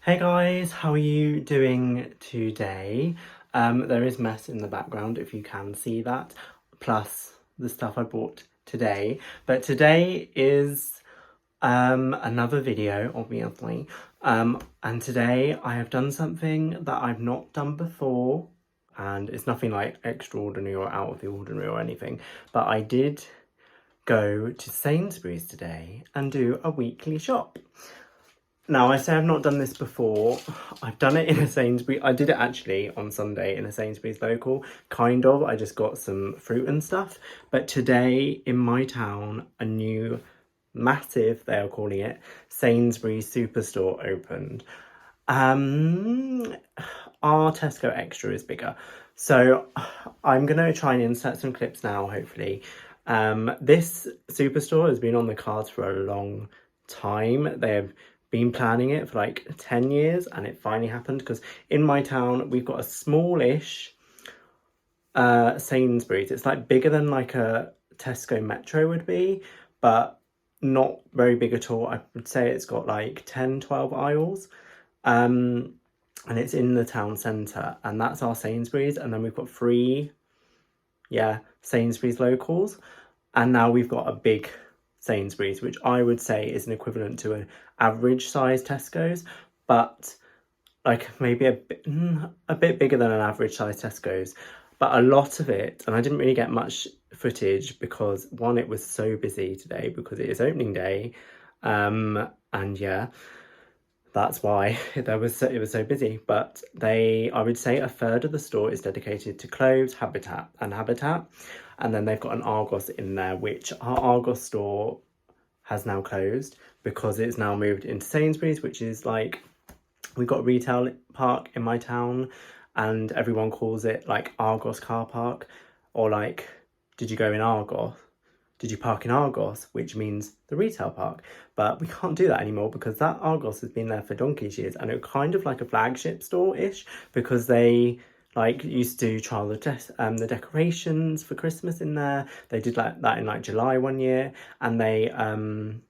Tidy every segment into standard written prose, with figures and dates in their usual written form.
Hey guys, how are you doing today? There is mess in the background if you can see that, plus the stuff I bought today. But today is another video, obviously. And today I have done something that I've not done before, and it's nothing like extraordinary or out of the ordinary or anything, but I did go to Sainsbury's today and do a weekly shop. Now, I say I've not done this before. I've done it in a Sainsbury. I did it actually on Sunday in a Sainsbury's local, kind of. I just got some fruit and stuff. But today in my town, a new massive, they are calling it, Sainsbury's superstore opened. Our Tesco Extra is bigger. So I'm going to try and insert some clips now, hopefully. This superstore has been on the cards for a long time. They have been planning it for like 10 years and it finally happened because in my town we've got a smallish Sainsbury's. It's like bigger than like a Tesco Metro would be, but not very big at all. I would say it's got like 10, 12 aisles. And it's in the town centre, and that's our Sainsbury's. And then we've got three, Sainsbury's locals. And now we've got a big Sainsbury's, which I would say is an equivalent to an average size Tesco's, but like maybe a bit bigger than an average size Tesco's. But a lot of it, and I didn't really get much footage because one, it was so busy today because it is opening day, and yeah, that's why it was so busy. But I would say a third of the store is dedicated to clothes, habitat, and then they've got an Argos in there, which our Argos store has now closed because it's now moved into Sainsbury's, which is like, we've got a retail park in my town and everyone calls it like Argos car park, or like, did you go in Argos? Did you park in Argos? Which means the retail park. But we can't do that anymore because that Argos has been there for donkey's years, and it was kind of like a flagship store-ish because they like used to trial the decorations for Christmas in there. They did like that in like July one year, and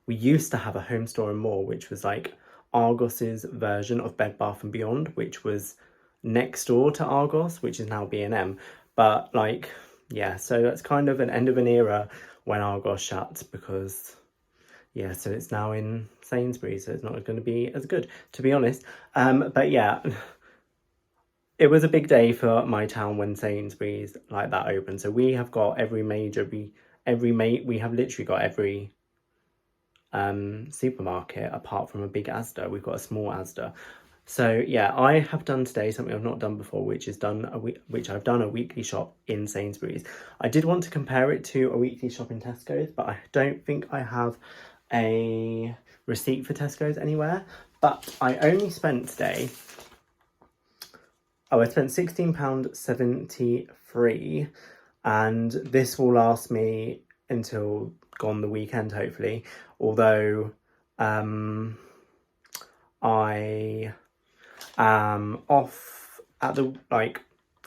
we used to have a home store and more, which was like Argos's version of Bed Bath and Beyond, which was next door to Argos, which is now B&M. But like, yeah, so that's kind of an end of an era when Argos shut because, yeah, so it's now in Sainsbury's, so it's not going to be as good, to be honest. But yeah, it was a big day for my town when Sainsbury's like that opened. So we have got we have literally got every supermarket apart from a big Asda. We've got a small Asda. So yeah, I have done today something I've not done before, which I've done a weekly shop in Sainsbury's. I did want to compare it to a weekly shop in Tesco's, but I don't think I have a receipt for Tesco's anywhere. But I only spent today, I spent £16.73, and this will last me until gone the weekend, hopefully. Although I off at the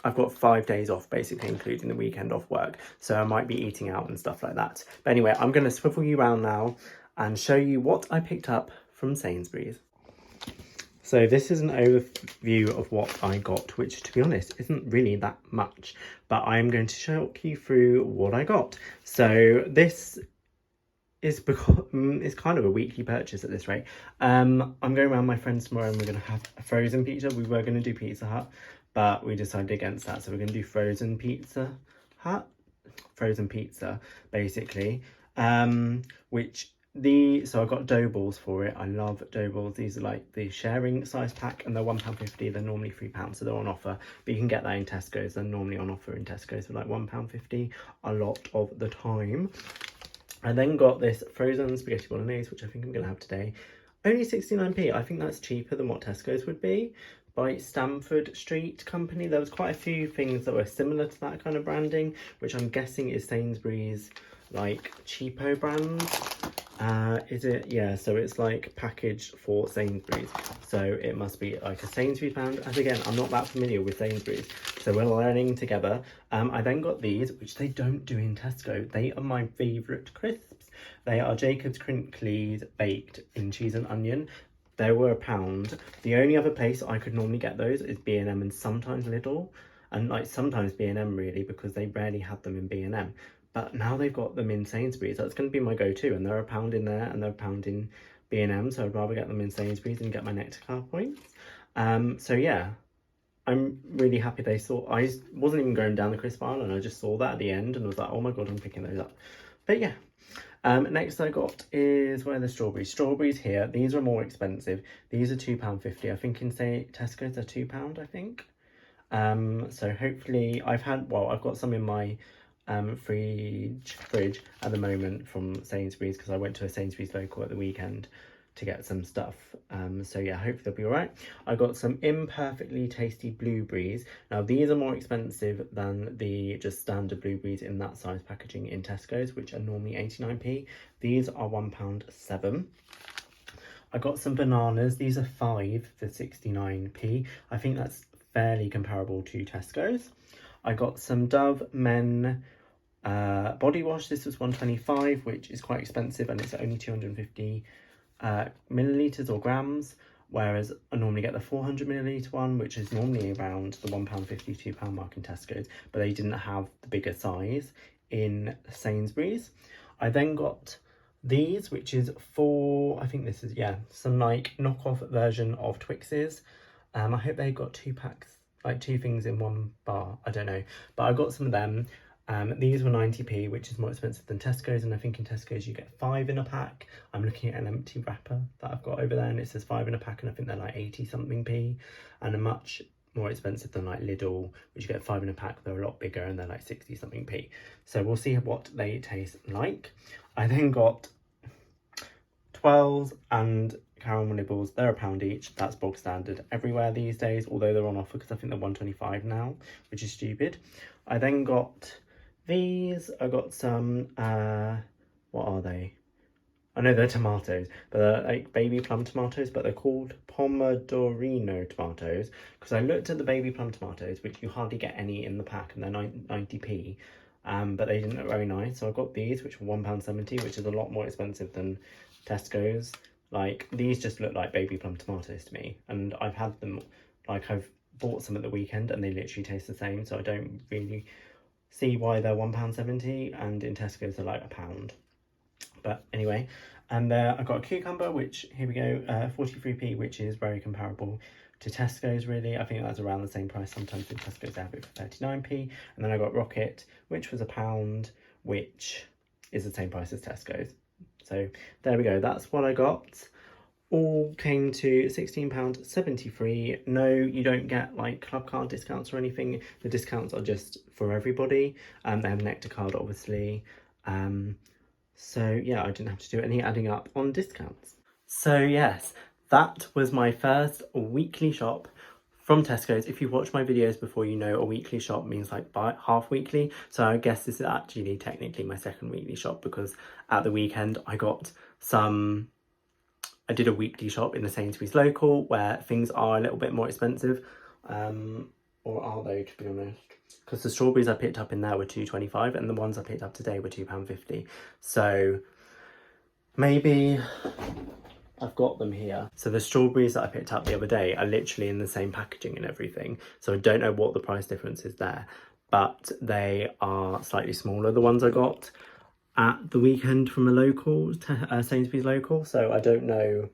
I've got 5 days off basically, including the weekend off work, so I might be eating out and stuff like that. But anyway, I'm going to swivel you around now and show you what I picked up from Sainsbury's. So this is an overview of what I got, which to be honest isn't really that much, but I'm going to talk you through what I got. So this is because it's kind of a weekly purchase at this rate. I'm going around my friends tomorrow and we're going to have a frozen pizza. We were going to do Pizza Hut, but we decided against that. So we're going to do frozen pizza basically. So I got dough balls for it. I love dough balls. These are like the sharing size pack and they're £1.50. They're normally £3, so they're on offer. But you can get that in Tesco's. They're normally on offer in Tesco's for like £1.50 a lot of the time. I then got this frozen spaghetti bolognese, which I think I'm going to have today. Only 69p. I think that's cheaper than what Tesco's would be. By Stamford Street Company. There was quite a few things that were similar to that kind of branding, which I'm guessing is Sainsbury's like cheapo brand. Is it? Yeah, so it's like packaged for Sainsbury's. So it must be like a Sainsbury's brand. As again, I'm not that familiar with Sainsbury's, so we're learning together. I then got these, which they don't do in Tesco. They are my favourite crisps. They are Jacob's Crinklies baked in cheese and onion. They were £1. The only other place I could normally get those is B&M and sometimes Lidl, and like sometimes B&M really, because they rarely have them in B&M. But now they've got them in Sainsbury's. That's going to be my go-to, and they're £1 in there and they're £1 in B&M, so I'd rather get them in Sainsbury's and get my Nectar points. So yeah, I'm really happy they saw. I wasn't even going down the crisp aisle, and I just saw that at the end and was like, oh my god, I'm picking those up. But yeah. Next I got is, where are the strawberries? Strawberries here. These are more expensive. These are £2.50. I think in, say, Tesco's they're £2, I think. So hopefully I've got some in my fridge at the moment from Sainsbury's, because I went to a Sainsbury's local at the weekend to get some stuff. So yeah, hopefully they'll be all right. I got some imperfectly tasty blueberries. Now these are more expensive than the just standard blueberries in that size packaging in Tesco's, which are normally 89p. These are £1.07. I got some bananas. These are 5 for 69p. I think that's fairly comparable to Tesco's. I got some Dove Men body wash. This was £1.25, which is quite expensive, and it's only 250 millilitres or grams, whereas I normally get the 400 millilitre one, which is normally around the £1.50, £2 mark in Tesco's, but they didn't have the bigger size in Sainsbury's. I then got these, which is I think this is, yeah, some like knockoff version of Twixes. I hope they got 2 packs, like 2 things in one bar, I don't know, but I got some of them. These were 90p, which is more expensive than Tesco's, and I think in Tesco's you get 5 in a pack. I'm looking at an empty wrapper that I've got over there, and it says 5 in a pack, and I think they're like 80 something p, and are much more expensive than like Lidl, which you get 5 in a pack. They're a lot bigger and they're like 60 something p. So we'll see what they taste like. I then got Twirls and caramel nibbles. They're £1 each. That's bog standard everywhere these days, although they're on offer because I think they're £1.25 now, which is stupid. I then got these. I got some, what are they? I know they're tomatoes, but they're like baby plum tomatoes, but they're called Pomodorino tomatoes, because I looked at the baby plum tomatoes, which you hardly get any in the pack, and they're 90p, but they didn't look very nice. So I got these, which were £1.70, which is a lot more expensive than Tesco's. Like, these just look like baby plum tomatoes to me, and I've had them, like, I've bought some at the weekend and they literally taste the same, so I don't really see why they're £1.70, and in Tesco's they're like £1. But anyway, and I got a cucumber, which, here we go, 43p, which is very comparable to Tesco's really. I think that's around the same price. Sometimes in Tesco's they have it for 39p. And then I got Rocket, which was £1, which is the same price as Tesco's. So there we go, that's what I got. All came to £16.73. No, you don't get like club card discounts or anything. The discounts are just for everybody. They have a Nectar card, obviously. So yeah, I didn't have to do any adding up on discounts. So yes, that was my first weekly shop from Tesco's. If you've watched my videos before, you know a weekly shop means like half weekly. So I guess this is actually technically my second weekly shop, because at the weekend I did a weekly shop in the Sainsbury's local where things are a little bit more expensive. Or are they, to be honest? Because the strawberries I picked up in there were £2.25 and the ones I picked up today were £2.50. So maybe I've got them here. So the strawberries that I picked up the other day are literally in the same packaging and everything. So I don't know what the price difference is there, but they are slightly smaller, the ones I got at the weekend from a local, Sainsbury's local. So I don't know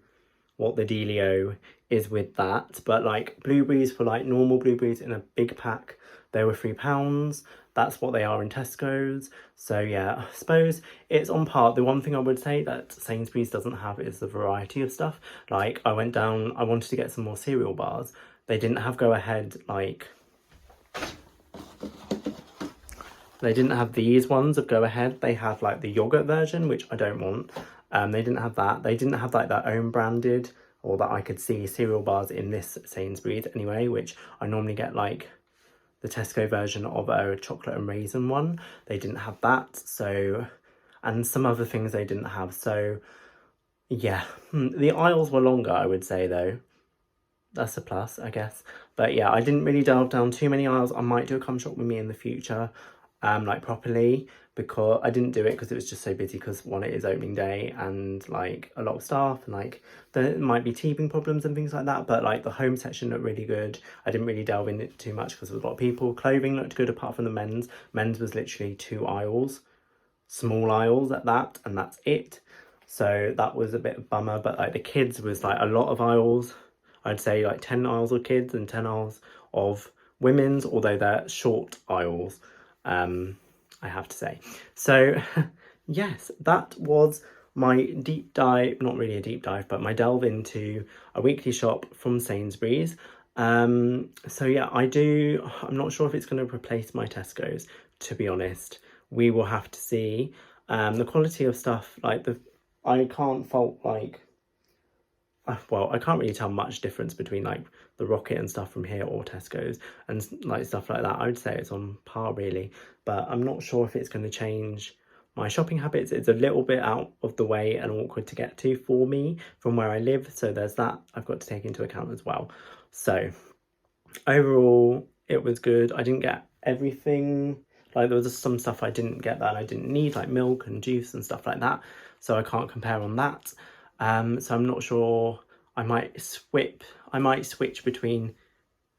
what the dealio is with that, but like blueberries, for like normal blueberries in a big pack, they were £3. That's what they are in Tesco's. So yeah, I suppose it's on par. The one thing I would say that Sainsbury's doesn't have is the variety of stuff. Like, I went down, I wanted to get some more cereal bars. They didn't have Go Ahead, like, they didn't have these ones of Go Ahead. They had like the yogurt version, which I don't want. They didn't have that. They didn't have like their own branded, or that I could see, cereal bars in this Sainsbury's anyway, which I normally get like the Tesco version of a chocolate and raisin one. They didn't have that, so, and some other things they didn't have. So yeah, the aisles were longer, I would say, though. That's a plus, I guess. But yeah, I didn't really delve down too many aisles. I might do a come shop with me in the future, like properly, because I didn't do it because it was just so busy, because one, it is opening day and like a lot of staff, and like there might be teething problems and things like that, but like the home section looked really good. I didn't really delve in it too much because there was a lot of people. Clothing looked good apart from the men's was literally 2 aisles, small aisles at that, and that's it. So that was a bit of a bummer. But like the kids was like a lot of aisles. I'd say like 10 aisles of kids and 10 aisles of women's, although they're short aisles, I have to say. So yes, that was my deep dive, not really a deep dive, but my delve into a weekly shop from Sainsbury's. So yeah, I'm not sure if it's going to replace my Tesco's, to be honest. We will have to see. The quality of stuff, like I can't fault like, well, I can't really tell much difference between like the Rocket and stuff from here or Tesco's and like stuff like that. I would say it's on par really, but I'm not sure if it's going to change my shopping habits. It's a little bit out of the way and awkward to get to for me from where I live, so there's that I've got to take into account as well. So overall, it was good. I didn't get everything. Like there was just some stuff I didn't get that I didn't need, like milk and juice and stuff like that, so I can't compare on that. So I'm not sure. I might switch between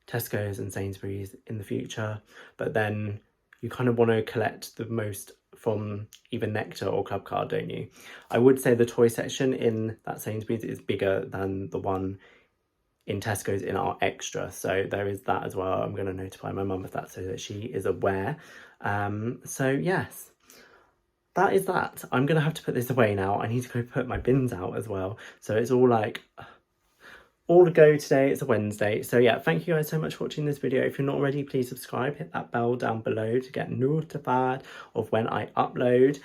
Tesco's and Sainsbury's in the future, but then you kind of want to collect the most from either Nectar or Clubcard, don't you? I would say the toy section in that Sainsbury's is bigger than the one in Tesco's in our extra, so there is that as well. I'm going to notify my mum of that so that she is aware. So yes, that is that. I'm going to have to put this away now. I need to go put my bins out as well. So it's all like, all to go today. It's a Wednesday. So yeah, thank you guys so much for watching this video. If you're not already, please subscribe, hit that bell down below to get notified of when I upload,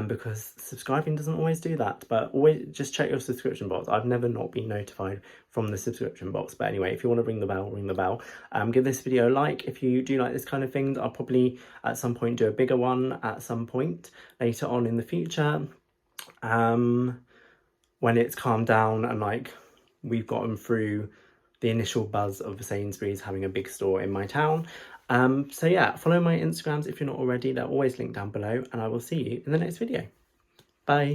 because subscribing doesn't always do that, but always just check your subscription box. I've never not been notified from the subscription box. But anyway, if you want to ring the bell, ring the bell. Give this video a like if you do like this kind of thing. I'll probably at some point do a bigger one at some point later on in the future, when it's calmed down and like we've gotten through the initial buzz of Sainsbury's having a big store in my town. So yeah, follow my Instagrams if you're not already. They're always linked down below, and I will see you in the next video. Bye.